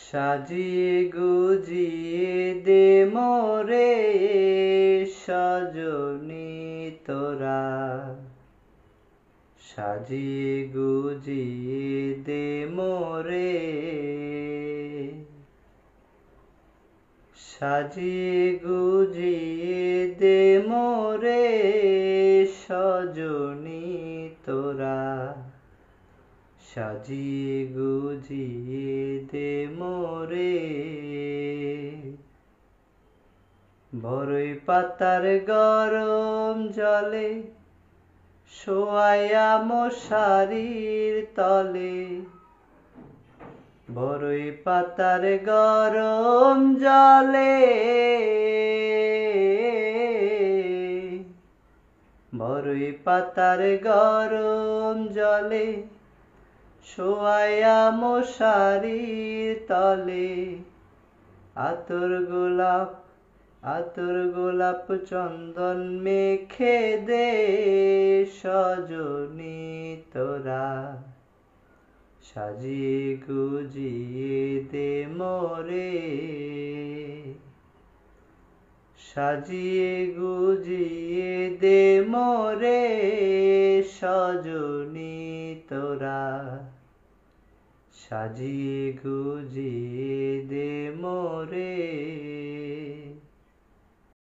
সাজিয়ে গুজিয়ে দে মোরে সজনী তোরা, সাজিয়ে গুজিয়ে দে মোরে, সাজিয়ে গুজিয়ে দে মোরে সজনী তোরা, সাজিয়ে গুজিয়ে দে মোরে। বরই পাতার গরম জলে শোয়াইয়া মশারির তলে, বরই পাতার গরম জলে, বরই পাতার গরম জলে শোয়াইয়া মশারির তলে, আতর গোলাপ চন্দন মেখে দে সজনী তোরা, সাজিয়ে গুজিয়ে দে মোরে, সাজিয়ে গুজিয়ে দে মোরে সজনী তোরা, সাজিয়ে গুজিয়ে দে মোরে।